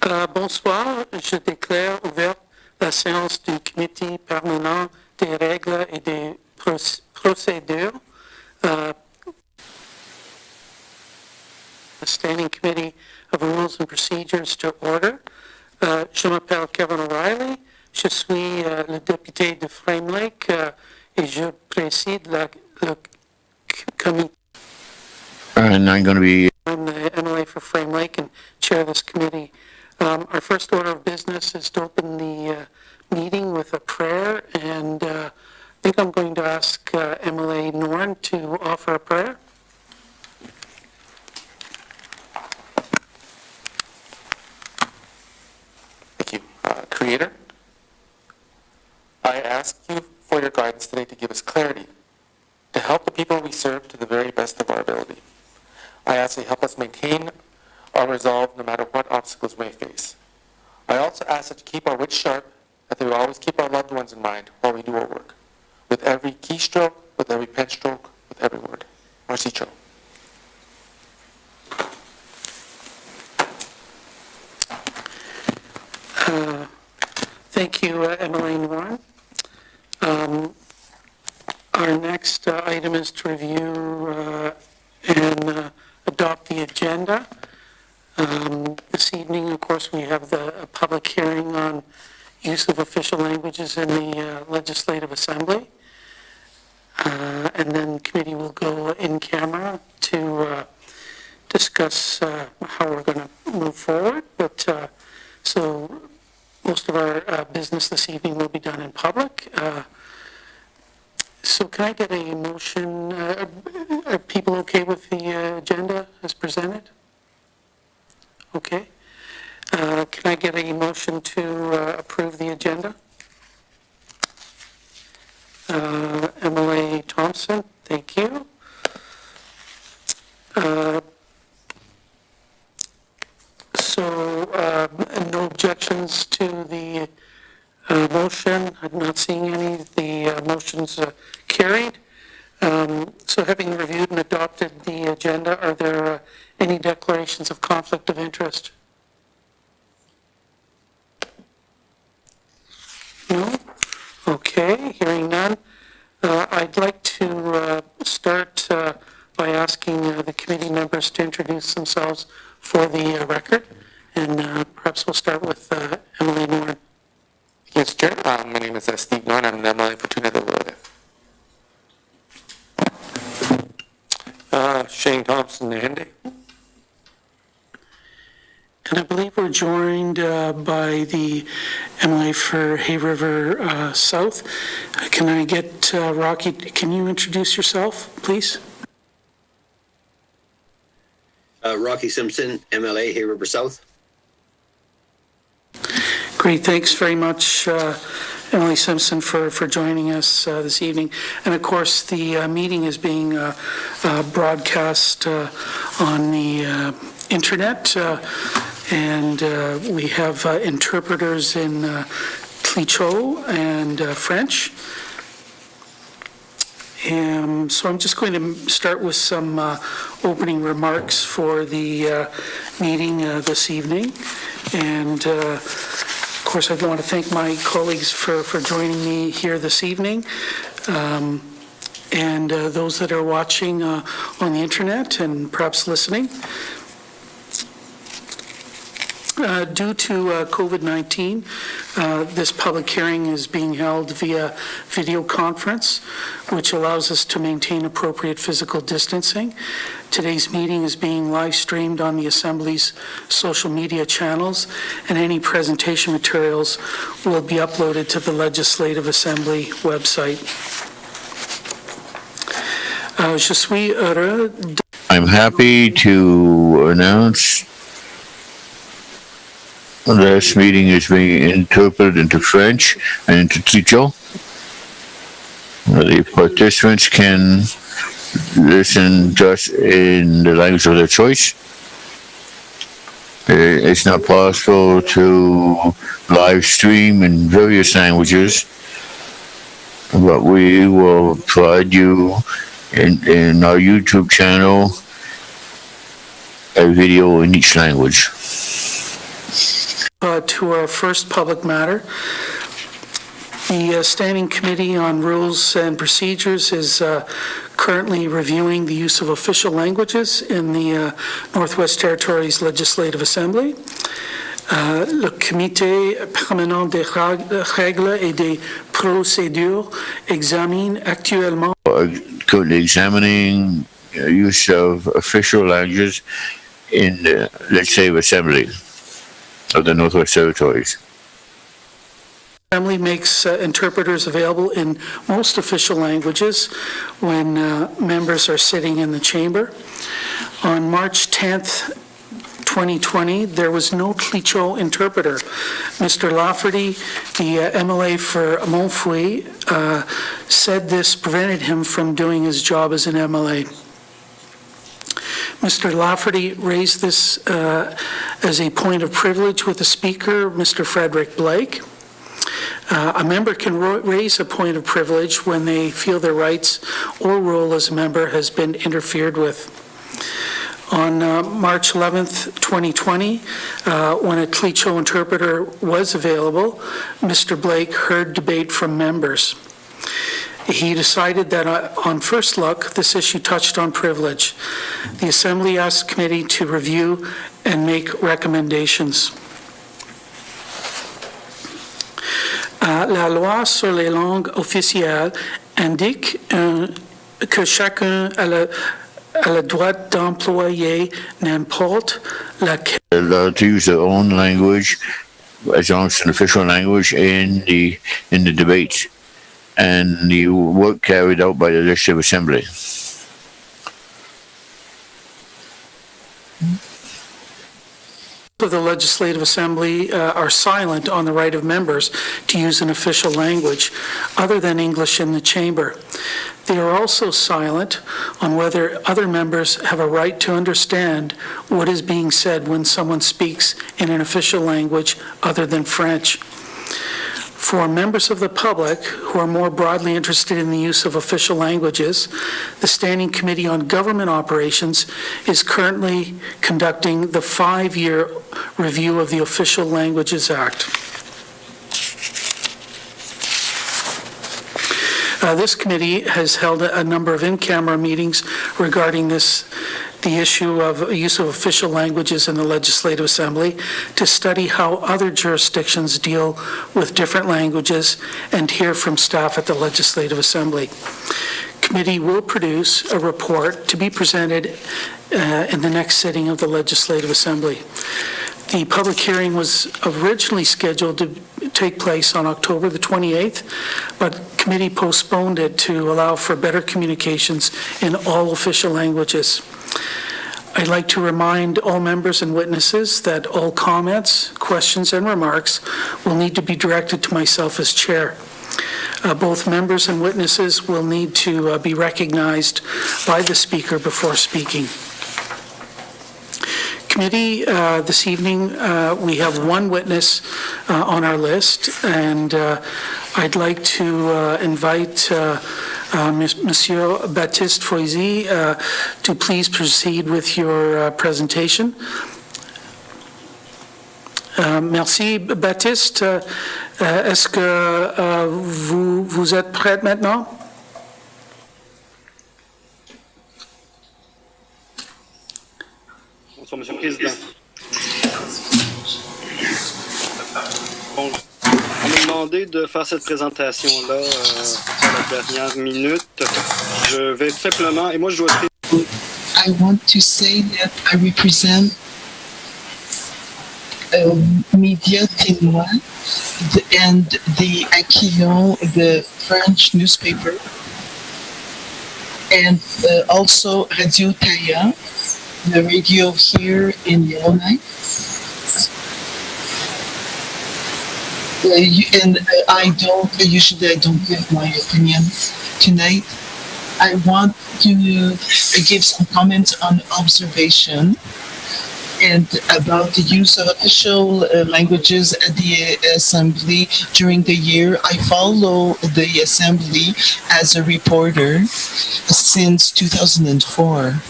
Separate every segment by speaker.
Speaker 1: Bonsoir, je déclare ouverte la séance du Comité permanent des règles et des procédures. The Standing Committee of Rules and Procedures to order. Je m'appelle Kevin O'Reilly, je suis le député de Frame Lake et je préside le comité.
Speaker 2: And I'm going to be...
Speaker 1: I'm the MLA for Frame Lake and chair this committee. Our first order of business is to open the meeting with a prayer, and I think I'm going to ask MLA Norn to offer a prayer.
Speaker 3: Thank you. Creator, I ask you for your guidance today to give us clarity, to help the people we serve to the very best of our ability. I ask that you help us maintain our resolve no matter what obstacles we may face. I also ask that you keep our wits sharp, that we always keep our loved ones in mind while we do our work, with every keystroke, with every pen stroke, with every word. Marcicho.
Speaker 1: Thank you, Emily Warren. Our next item is to review and adopt the agenda. This evening, of course, we have the public hearing on use of official languages in the Legislative Assembly. And then the committee will go in camera to discuss how we're going to move forward. But so most of our business this evening will be done in public. So can I get a motion? Are people okay with the agenda as presented? Okay. Can I get a motion to approve the agenda? MLA Thompson, thank you. No objections to the motion. I'm not seeing any. The motion's carried. So having reviewed and adopted the agenda, are there any declarations of conflict of interest? No? Okay, hearing none. I'd like to start by asking the committee members to introduce themselves for the record. And perhaps we'll start with Emily Norn.
Speaker 3: Yes, Chair. My name is Steve Norn. I'm the MLA for Tuneda.
Speaker 2: Shane Thompson, Andy.
Speaker 1: And I believe we're joined by the MLA for Hay River South. Can I get Rocky, can you introduce yourself, please?
Speaker 4: Rocky Simpson, MLA, Hay River South.
Speaker 1: Great, thanks very much, Emily Simpson, for joining us this evening. And of course, the meeting is being broadcast on the internet, and we have interpreters in Clicho and French. So I'm just going to start with some opening remarks for the meeting this evening. And of course, I want to thank my colleagues for joining me here this evening. And those that are watching on the internet and perhaps listening. Due to COVID-19, this public hearing is being held via video conference, which allows us to maintain appropriate physical distancing. Today's meeting is being live streamed on the Assembly's social media channels, and any presentation materials will be uploaded to the Legislative Assembly website. Je suis heureux.
Speaker 2: I'm happy to announce this meeting is being interpreted into French and into Clicho. The participants can listen just in the language of their choice. It's not possible to live stream in various languages, but we will provide you in our YouTube channel a video in each language.
Speaker 1: To our first public matter. The Standing Committee on Rules and Procedures is currently reviewing the use of official languages in the Northwest Territories Legislative Assembly. Le Comité permanent des règles et des procédures examine actuellement
Speaker 2: Currently examining use of official languages in the Legislative Assembly of the Northwest Territories.
Speaker 1: Assembly makes interpreters available in most official languages when members are sitting in the chamber. On March 10th, 2020, there was no Tlicho interpreter. Mr. Lafferty, the MLA for Montfouet, said this prevented him from doing his job as an MLA. Mr. Lafferty raised this as a point of privilege with the Speaker, Mr. Frederick Blake. A member can raise a point of privilege when they feel their rights or role as a member has been interfered with. On March 11th, 2020, when a Tlicho interpreter was available, Mr. Blake heard debate from members. He decided that on first look, this issue touched on privilege. The Assembly asked the committee to review and make recommendations. La loi sur les langues officielles indique que chacun a le droit d'employer n'importe laquelle.
Speaker 2: Allowed to use their own language as long as it's an official language in the debates and the work carried out by the Legislative Assembly.
Speaker 1: The Legislative Assembly are silent on the right of members to use an official language other than English in the chamber. They are also silent on whether other members have a right to understand what is being said when someone speaks in an official language other than French. For members of the public who are more broadly interested in the use of official languages, the Standing Committee on Government Operations is currently conducting the 5-year review of the Official Languages Act. This committee has held a number of in-camera meetings regarding the issue of use of official languages in the Legislative Assembly to study how other jurisdictions deal with different languages and hear from staff at the Legislative Assembly. Committee will produce a report to be presented in the next sitting of the Legislative Assembly. The public hearing was originally scheduled to take place on October the 28th, but committee postponed it to allow for better communications in all official languages. I'd like to remind all members and witnesses that all comments, questions, and remarks will need to be directed to myself as chair. Both members and witnesses will need to be recognized by the speaker before speaking. Committee, this evening we have one witness on our list, and I'd like to invite Monsieur Baptiste Foisy to please proceed with your presentation. Merci Baptiste. Est-ce que vous êtes prête maintenant?
Speaker 5: Bonsoir, Monsieur le Président. Bon, on m'a demandé de faire cette présentation-là à la dernière minute. Je vais tout simplement, et moi je dois...
Speaker 6: I want to say that I represent Média Témoin and the Aquillon, the French newspaper, and also Radio Taya, the radio here in Yellowknife. I don't give my opinion tonight. I want to give some comments on observation and about the use of official languages at the Assembly during the year. I follow the Assembly as a reporter since 2004.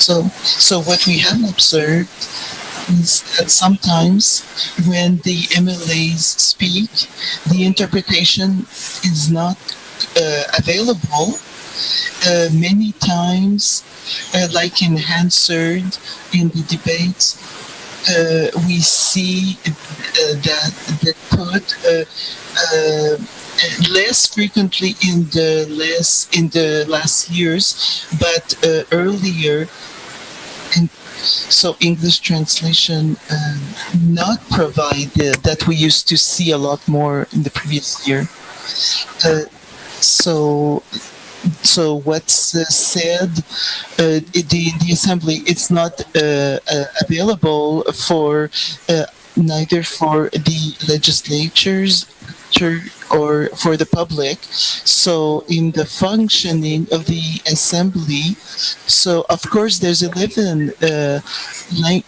Speaker 6: So what we have observed is that sometimes when the MLAs speak, the interpretation is not available. Many times, like in Hansard, in the debates, we see that they put less frequently in the last years, but earlier. And so English translation not provided that we used to see a lot more in the previous year. So what's said in the assembly, it's not available for neither for the legislatures or for the public. So in the functioning of the assembly, so of course there's 11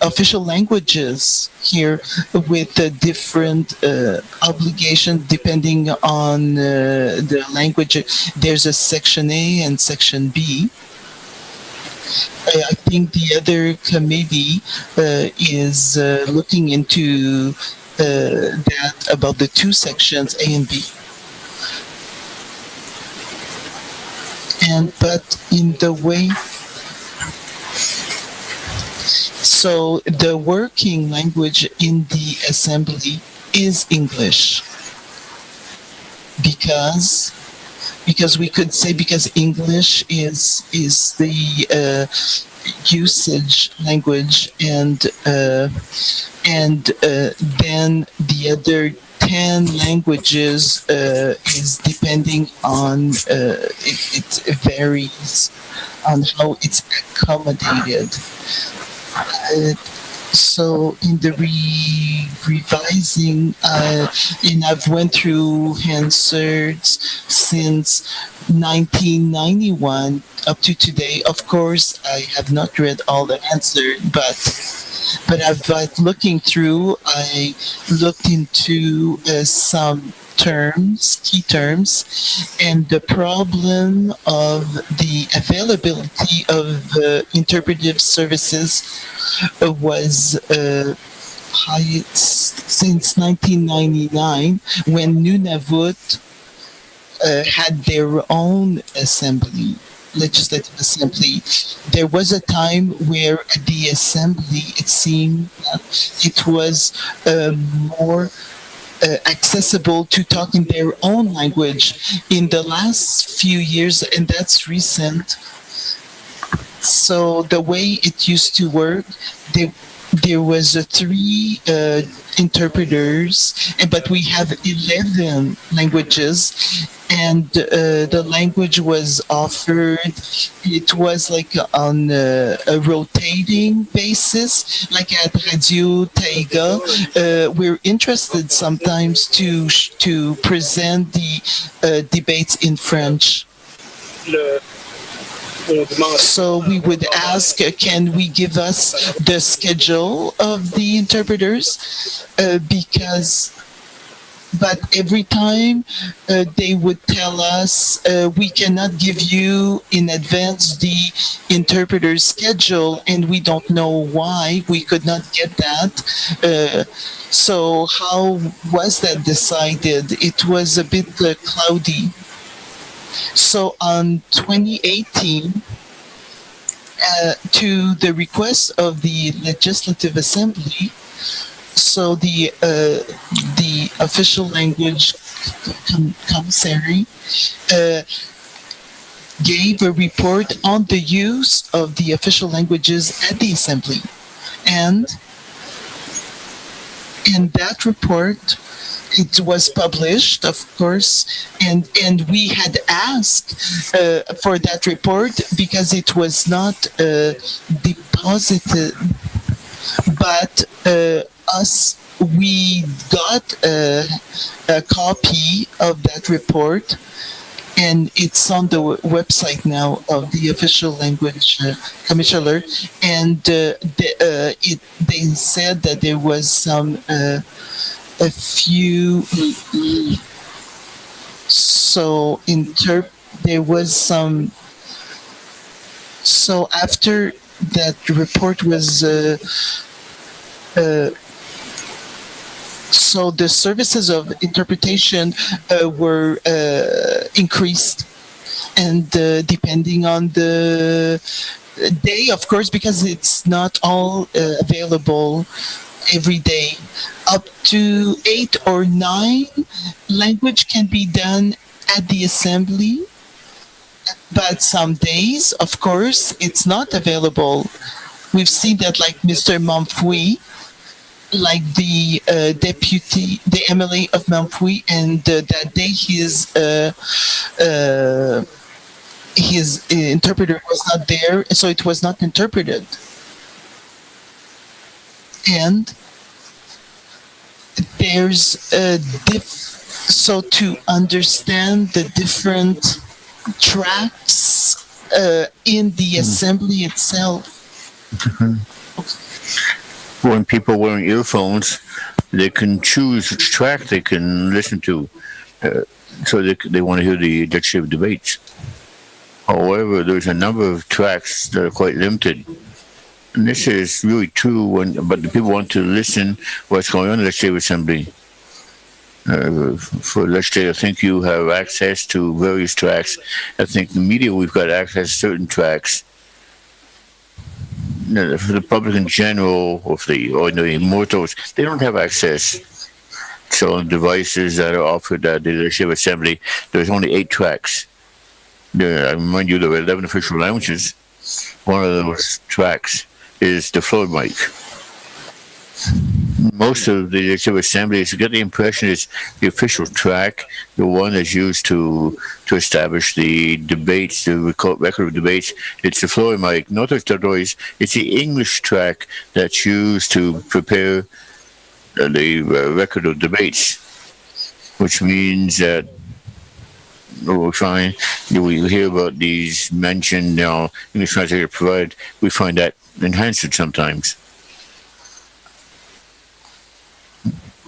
Speaker 6: official languages here with different obligations depending on the language. There's a section A and section B. I think the other committee is looking into that about the two sections A and B. But in the way, so the working language in the assembly is English because we could say because English is the usage language and then the other 10 languages is depending on it varies on how it's accommodated. So in the revising, and I've went through Hansard's since 1991 up to today. Of course, I have not read all the Hansard, but I've looking through. I looked into some key terms, and the problem of the availability of interpretive services was high since 1999 when Nunavut had their own assembly, legislative assembly. There was a time where at the assembly it seemed that it was more accessible to talk in their own language. In the last few years, and that's recent, so the way it used to work, there was 3 interpreters, but we have 11 languages, and the language was offered. It was like on a rotating basis, like at Radio Taiga. We're interested sometimes to present the debates in French. So we would ask, can we give us the schedule of the interpreters? But every time they would tell us, we cannot give you in advance the interpreter's schedule, and we don't know why we could not get that. So how was that decided? It was a bit cloudy. So on 2018, to the request of the Legislative Assembly, so the official language commissary gave a report on the use of the official languages at the Assembly. And in that report, it was published, of course, and we had asked for that report because it was not deposited, but we got a copy of that report, and it's on the website now of the official language commissioner, and they said that there was some a few, so there was some, so after that report was so the services of interpretation were increased, and depending on the day, of course, because it's not all available every day. Up to 8 or 9 language can be done at the assembly, but some days, of course, it's not available. We've seen that, like Mr. Mamfoui, like the deputy, the MLA of Mamfoui, and that day his interpreter was not there, so it was not interpreted. And there's a so to understand the different tracks in the assembly itself.
Speaker 2: When people wearing earphones, they can choose which track they can listen to, so they want to hear the legislative debates. However, there's a number of tracks that are quite limited. And this is really true, but the people want to listen what's going on in the legislative assembly. For legislative, I think you have access to various tracks. I think the media, we've got access to certain tracks. For the public in general, or for the ordinary mortals, they don't have access. So on devices that are offered at the legislative assembly, there's only 8 tracks. I remind you, there are 11 official languages. One of those tracks is the floor mic. Most of the legislative assemblies, you get the impression is the official track, the one that's used to establish the debates, the record of debates. It's the floor mic. Notice that always it's the English track that's used to prepare the record of debates, which means that we hear about these mentioned now, English translator provided, we find that enhanced sometimes.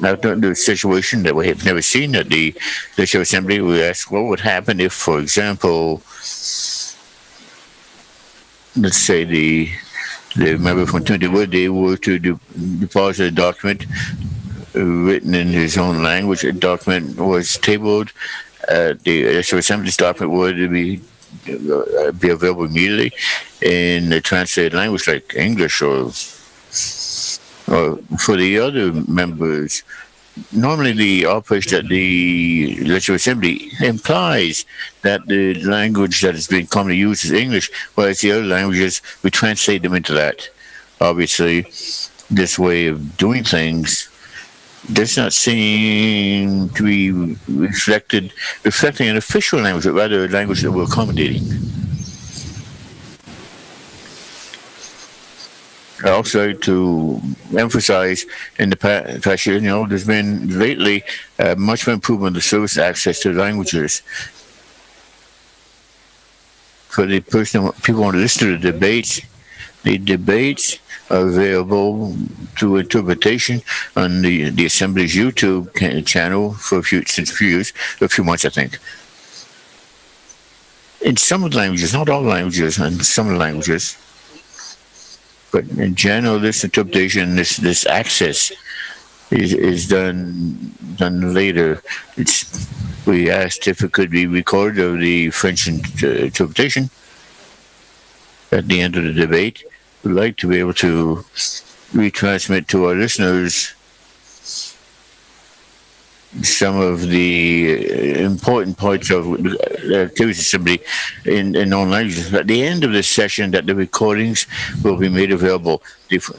Speaker 2: Now, the situation that we have never seen at the Legislative Assembly, we ask what would happen if, for example, let's say the member from Trinity Wood, they were to deposit a document written in his own language. A document was tabled. The Legislative Assembly's document would be available immediately in a translated language like English or for the other members. Normally the operation at the Legislative Assembly implies that the language that is being commonly used is English, whereas the other languages, we translate them into that. Obviously, this way of doing things does not seem to be reflecting an official language, but rather a language that we're accommodating. I also like to emphasize in the past year, there's been lately much more improvement in the service access to languages. For the person, people want to listen to the debates are available through interpretation on the Assembly's YouTube channel since a few months, I think. In some of the languages, not all languages, and some of the languages. But in general, this interpretation, this access is done later. We asked if it could be recorded of the French interpretation at the end of the debate. We'd like to be able to retransmit to our listeners some of the important parts of the activities assembly in known languages. At the end of this session, that the recordings will be made available.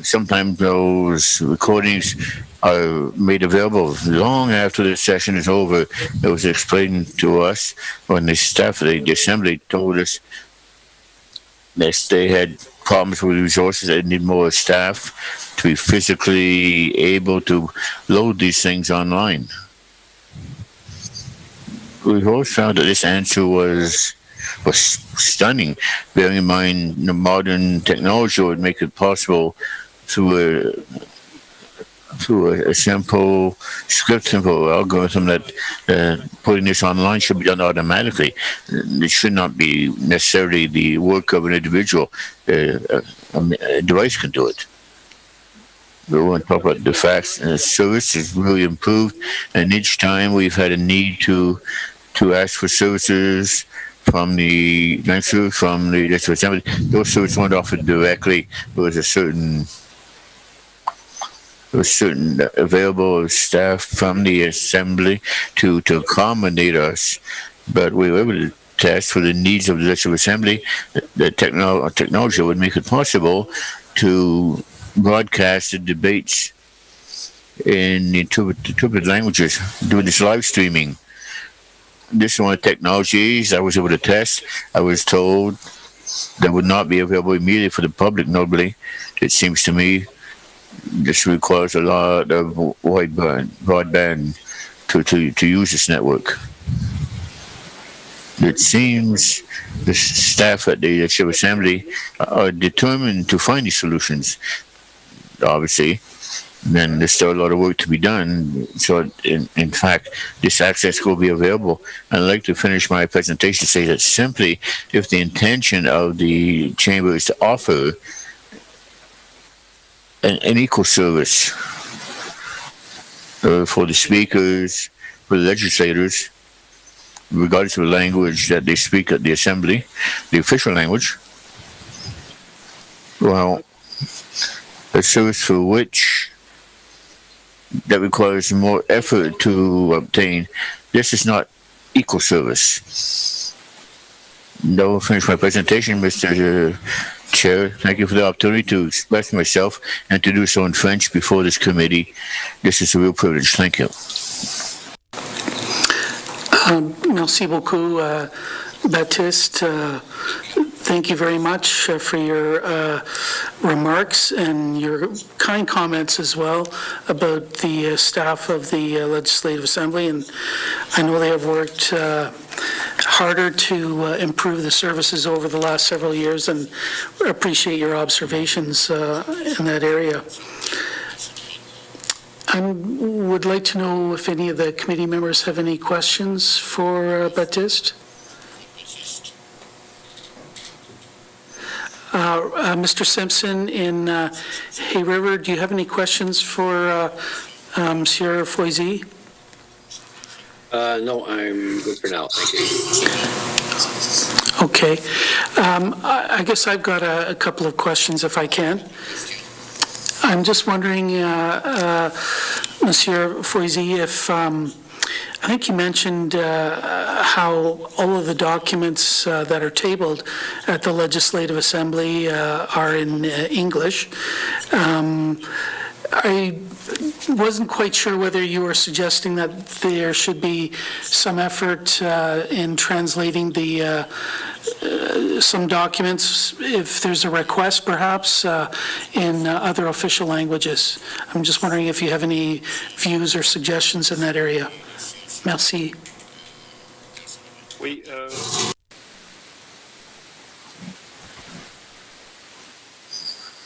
Speaker 2: Sometimes those recordings are made available long after the session is over. It was explained to us when the staff of the assembly told us that they had problems with resources. They need more staff to be physically able to load these things online. We've always found that this answer was stunning, bearing in mind the modern technology would make it possible through a simple script, simple algorithm that putting this online should be done automatically. It should not be necessarily the work of an individual. A a device can do it. We want to talk about the facts, and the service has really improved. And each time we've had a need to ask for services from the Legislative Assembly, those services weren't offered directly. There was certain available staff from the Assembly to accommodate us, but we were able to test for the needs of the Legislative Assembly. The technology would make it possible to broadcast the debates in interpreted languages, doing this live streaming. This is one of the technologies I was able to test. I was told that would not be available immediately for the public. Nobody. It seems to me this requires a lot of broadband to use this network. It seems the staff at the Legislative Assembly are determined to find these solutions. Obviously, then there's still a lot of work to be done. So, in fact, this access will be available. I'd like to finish my presentation to say that simply, if the intention of the Chamber is to offer an equal service for the speakers, for the legislators, regardless of the language that they speak at the Assembly, the official language, well, a service for which that requires more effort to obtain. This is not equal service. That will finish my presentation, Mr. Chair. Thank you for the opportunity to express myself and to do so in French before this committee. This is a real privilege. Thank you.
Speaker 1: Merci beaucoup, Baptiste. Thank you very much for your remarks and your kind comments as well about the staff of the Legislative Assembly. And I know they have worked harder to improve the services over the last several years, and appreciate your observations in that area. I would like to know if any of the committee members have any questions for Baptiste. Mr. Simpson in Hay River, do you have any questions for Monsieur Foisy?
Speaker 4: No, I'm good for now. Thank you.
Speaker 1: Okay. I guess I've got a couple of questions, if I can. I'm just wondering, Monsieur Foisy, if I think you mentioned how all of the documents that are tabled at the Legislative Assembly are in English. I wasn't quite sure whether you were suggesting that there should be some effort in translating the some documents, if there's a request perhaps, in other official languages. I'm just wondering if you have any views or suggestions in that area. Merci.
Speaker 5: Oui,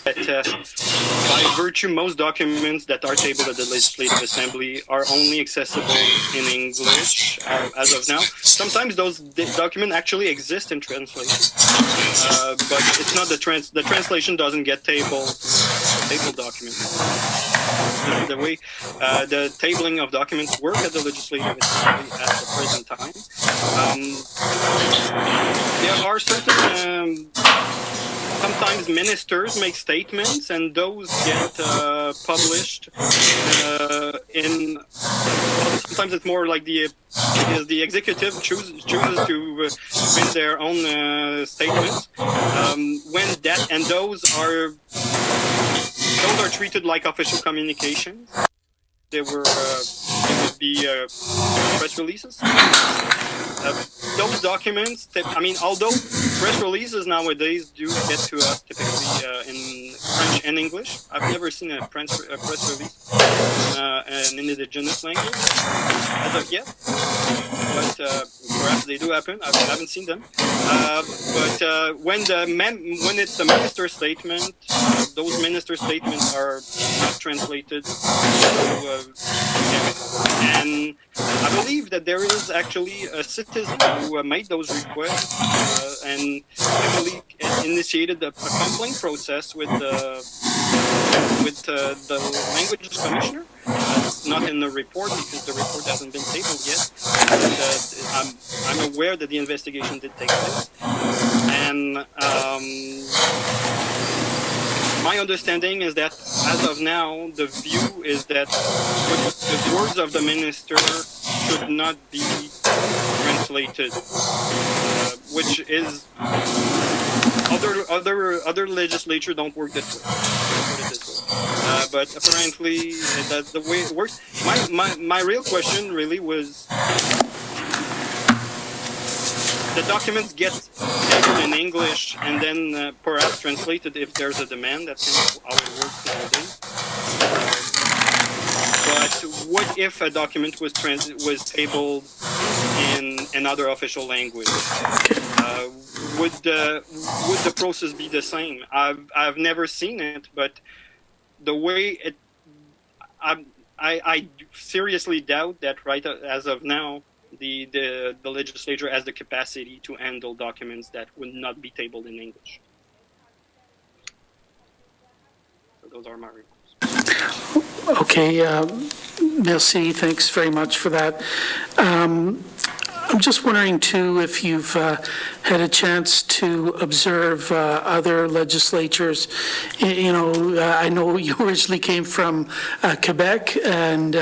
Speaker 5: by virtue, most documents that are tabled at the Legislative Assembly are only accessible in English as of now. Sometimes those documents actually exist in translation, but it's not the translation doesn't get table documents. The way the tabling of documents work at the Legislative Assembly at the present time. There are certain sometimes ministers make statements, and those get published in. Sometimes it's more like the executive chooses to print their own statements. Those are treated like official communications. They would be press releases. Those documents, although press releases nowadays do get to us typically in French and English. I've never seen a press release in an indigenous language as of yet, but perhaps they do happen. I haven't seen them. But when it's the minister statement, those minister statements are not translated. And I believe that there is actually a citizen who made those requests and actually initiated a complaint process with the language commissioner. It's not in the report because the report hasn't been tabled yet. But, I'm aware that the investigation did take place, and my understanding is that as of now, the view is that the words of the minister should not be translated, which is other legislature don't work this way. Put it this way. But apparently that's the way it works. My real question really was, the documents get tabled in English and then perhaps translated if there's a demand. That's kind of how it works nowadays. But what if a document was tabled in another official language? Would the process be the same? I've never seen it, but the way it, I seriously doubt that right as of now, the legislature has the capacity to handle documents that would not be tabled in English. So those are my remarks.
Speaker 1: Okay, merci, thanks very much for that. I'm just wondering, too, if you've had a chance to observe other legislatures. I know you originally came from Quebec and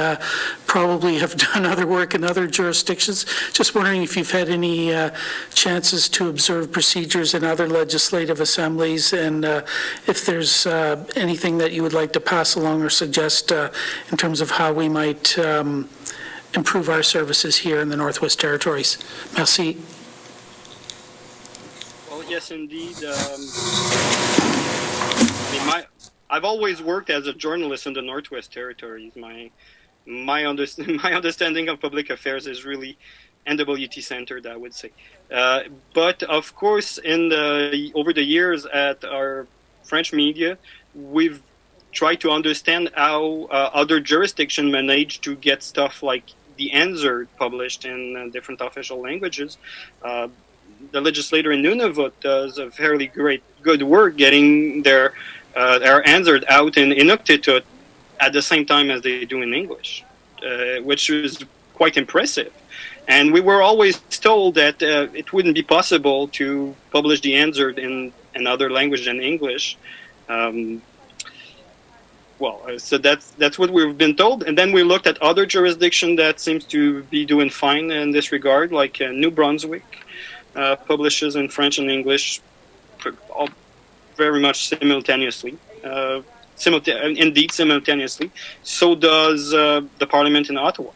Speaker 1: probably have done other work in other jurisdictions. Just wondering if you've had any chances to observe procedures in other legislative assemblies, and if there's anything that you would like to pass along or suggest in terms of how we might improve our services here in the Northwest Territories. Merci.
Speaker 5: Well, yes, indeed. I've always worked as a journalist in the Northwest Territories. My understanding of public affairs is really NWT centered, I would say. But of course, over the years at our French media, we've try to understand how other jurisdictions manage to get stuff like the answer published in different official languages. The legislator in Nunavut does a fairly good work getting their answered out in Inuktitut at the same time as they do in English, which is quite impressive. And we were always told that it wouldn't be possible to publish the answered in another language than English. So that's what we've been told, and then we looked at other jurisdictions that seems to be doing fine in this regard, like New Brunswick publishes in French and English all very much simultaneously. Indeed, simultaneously. So does the Parliament in Ottawa.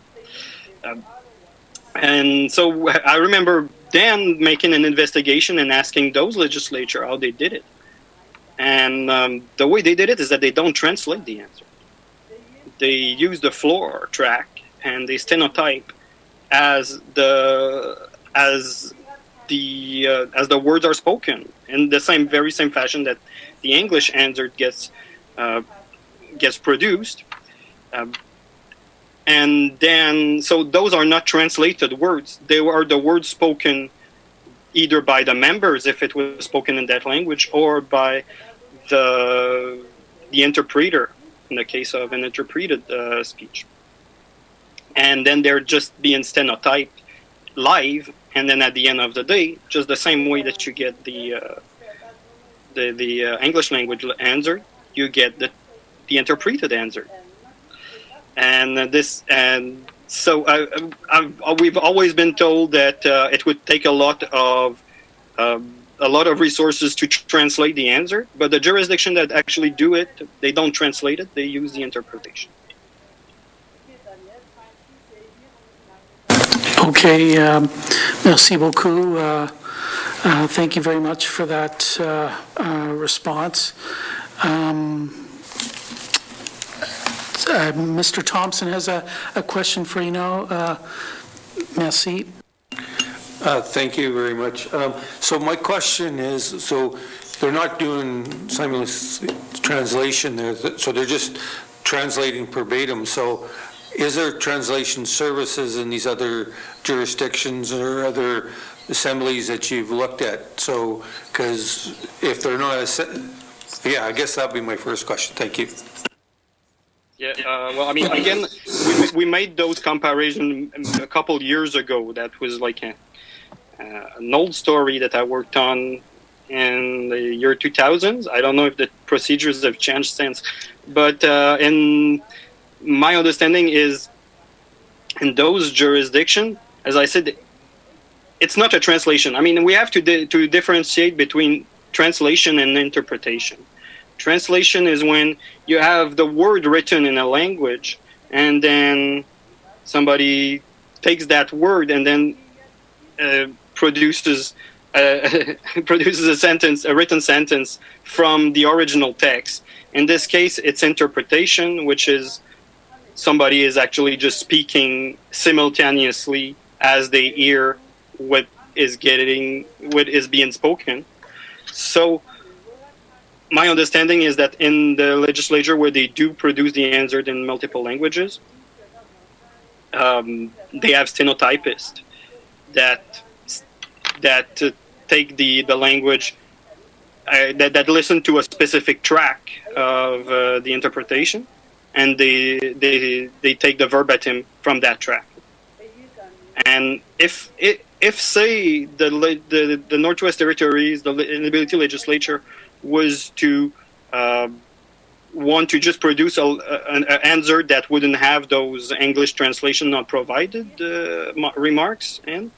Speaker 5: And so I remember Dan making an investigation and asking those legislatures how they did it. And the way they did it is that they don't translate the answer. They use the floor track and they stenotype as the words are spoken in the very same fashion that the English answer gets produced. And then, so those are not translated words. They are the words spoken either by the members, if it was spoken in that language, or by the interpreter, in the case of an interpreted speech. And then they're just being stenotyped live, and then at the end of the day, just the same way that you get the English language answer, you get the interpreted answer. And so we've always been told that it would take a lot of resources to translate the answer, but the jurisdiction that actually do it, they don't translate it; they use the interpretation.
Speaker 1: Okay, merci beaucoup. Thank you very much for that response. Mr. Thompson has a question for you now. Merci.
Speaker 7: Thank you very much. So my question is, so they're not doing simultaneous translation there, so they're just translating verbatim. So is there translation services in these other jurisdictions or other assemblies that you've looked at? So, because if they're not, yeah, I guess that'd be my first question. Thank you.
Speaker 5: Yeah, well, I mean, again, we made those comparisons a couple years ago. That was like an old story that I worked on in the year 2000s. I don't know if the procedures have changed since, but in my understanding is in those jurisdictions, as I said, it's not a translation. I mean, we have to differentiate between translation and interpretation. Translation is when you have the word written in a language and then somebody takes that word and then produces a sentence, a written sentence from the original text. In this case, it's interpretation, which is somebody is actually just speaking simultaneously as they hear what is being spoken. So my understanding is that in the legislature where they do produce the answer in multiple languages, they have stenotypists that take the language, that listen to a specific track of the interpretation, and they take the verbatim from that track. And if say the Northwest Territories, the Inability Legislature was to want to just produce an answer that wouldn't have those English translation not provided remarks, and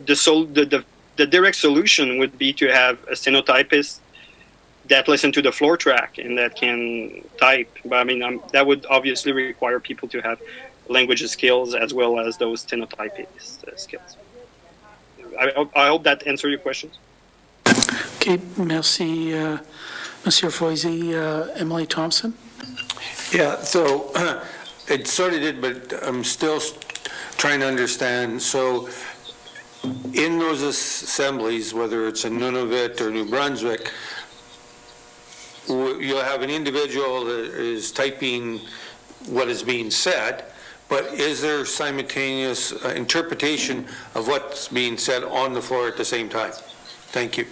Speaker 5: the direct solution would be to have a stenotypist that listen to the floor track and that can type. But I mean, that would obviously require people to have language skills as well as those stenotypist skills. I hope that answered your questions.
Speaker 1: Okay, merci, Monsieur Foisy. Emily Thompson?
Speaker 7: Yeah, so it sort of did, but I'm still trying to understand. So in those assemblies, whether it's in Nunavut or New Brunswick, you'll have an individual that is typing what is being said, but is there simultaneous interpretation of what's being said on the floor at the same time? Thank you.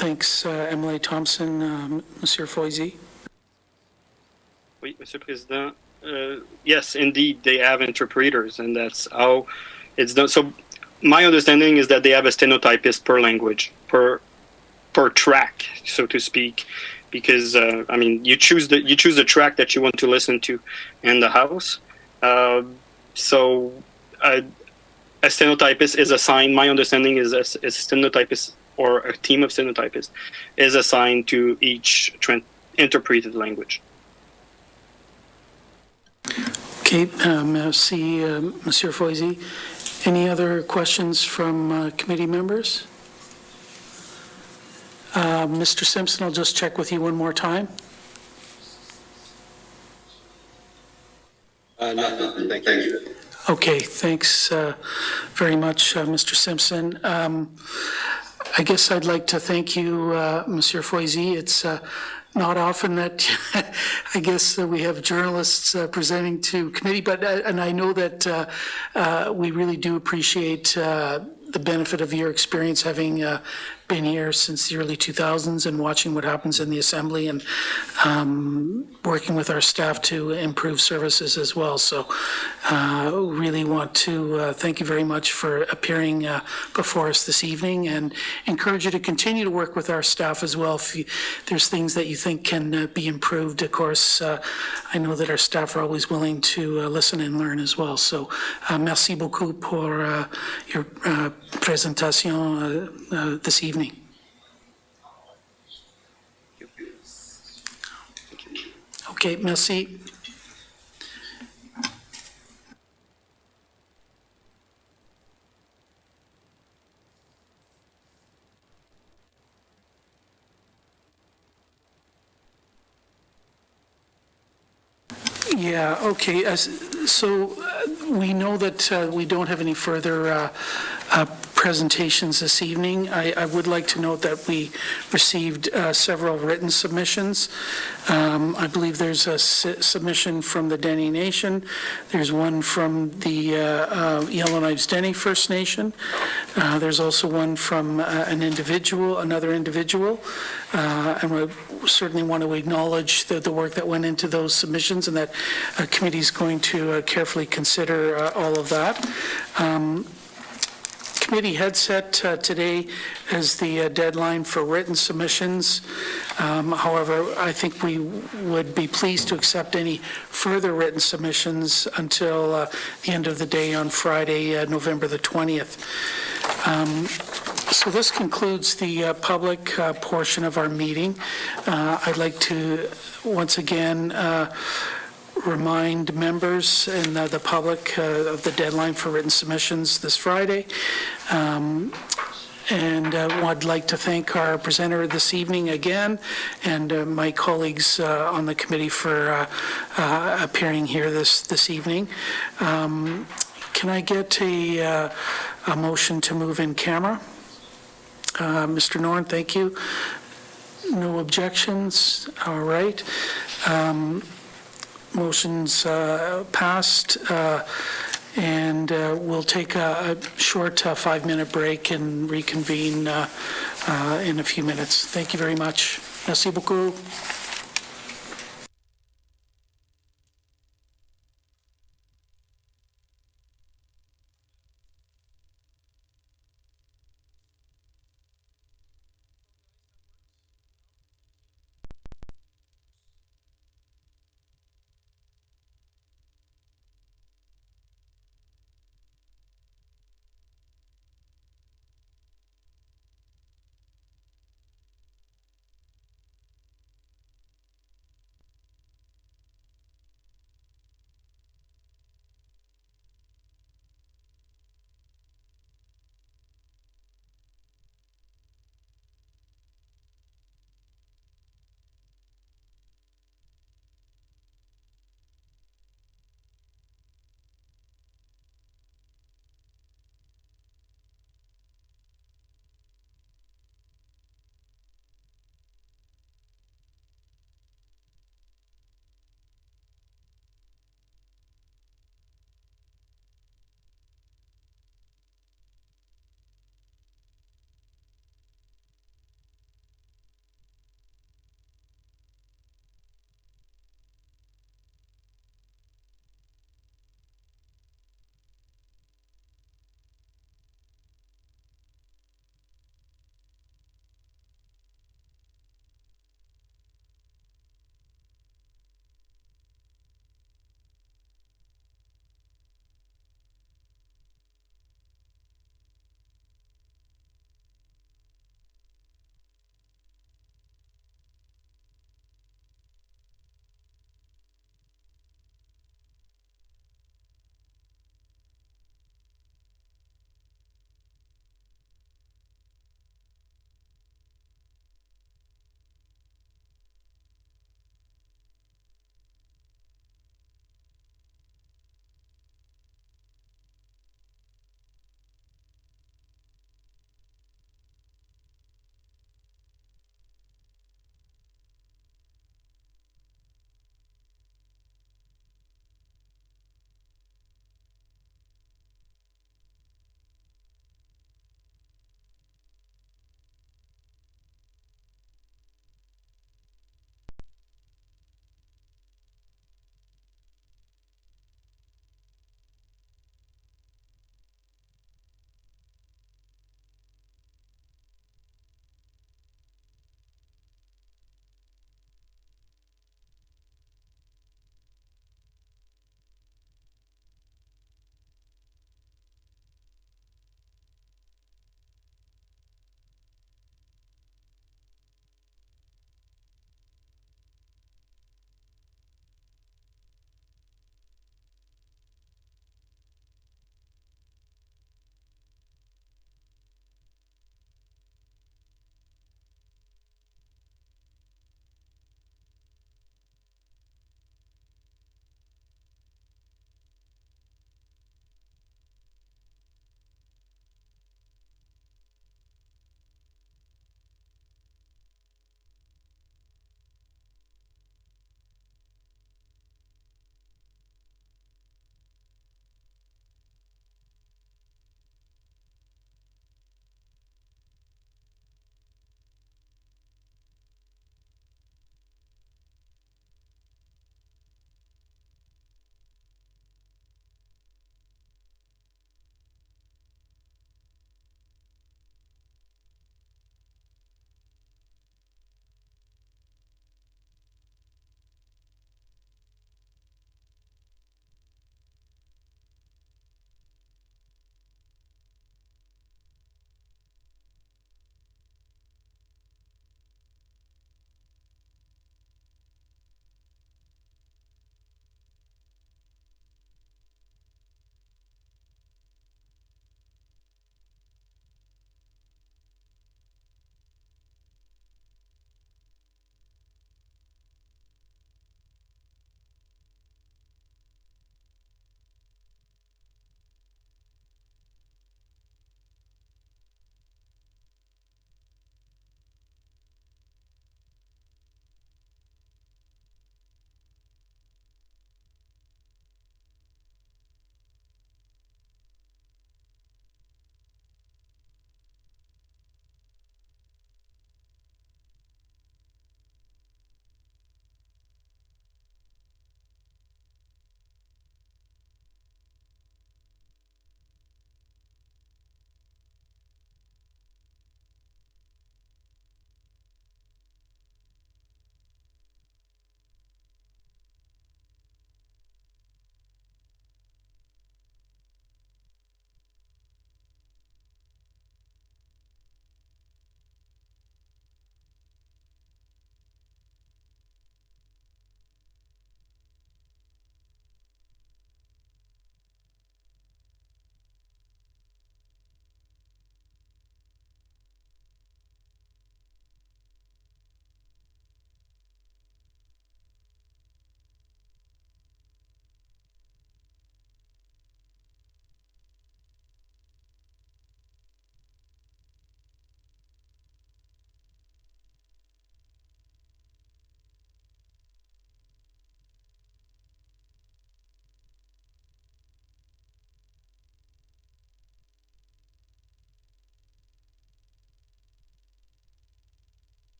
Speaker 1: Thanks, Emily Thompson. Monsieur Foisy?
Speaker 5: Oui, Monsieur le Président. Yes, indeed, they have interpreters, and that's how it's done. So my understanding is that they have a stenotypist per language, per track, so to speak, because I mean, you choose the track that you want to listen to in the house. So a stenotypist is assigned. My understanding is a stenotypist or a team of stenotypists is assigned to each interpreted language.
Speaker 1: Okay, merci, Monsieur Foisy. Any other questions from committee members? Mr. Simpson, I'll just check with you one more time.
Speaker 4: No, thank you.
Speaker 1: Okay, thanks very much, Mr. Simpson. I guess I'd like to thank you, Monsieur Foisy. It's not often that I guess we have journalists presenting to committee, but and I know that we really do appreciate the benefit of your experience having been here since the early 2000s and watching what happens in the Assembly and working with our staff to improve services as well. So really want to thank you very much for appearing before us this evening and encourage you to continue to work with our staff as well. If there's things that you think can be improved, of course, I know that our staff are always willing to listen and learn as well. So merci beaucoup pour your présentation this evening. Okay, merci. Yeah, okay. So we know that we don't have any further presentations this evening. I would like to note that we received several written submissions. I believe there's a submission from the Dene Nation. There's one from the Yellowknives Dene First Nation. There's also one from another individual. And we certainly want to acknowledge the work that went into those submissions, and that committee is going to carefully consider all of that. Committee had set today as the deadline for written submissions. However, I think we would be pleased to accept any further written submissions until the end of the day on Friday, November the 20th. So this concludes the public portion of our meeting. I'd like to once again remind members and the public of the deadline for written submissions this Friday. And I'd like to thank our presenter this evening again, and my colleagues on the committee for appearing here this evening. Can I get a motion to move in camera? Mr. Norn, thank you. No objections? All right. Motion's passed, and we'll take a short 5-minute break and reconvene in a few minutes. Thank you very much. Merci beaucoup.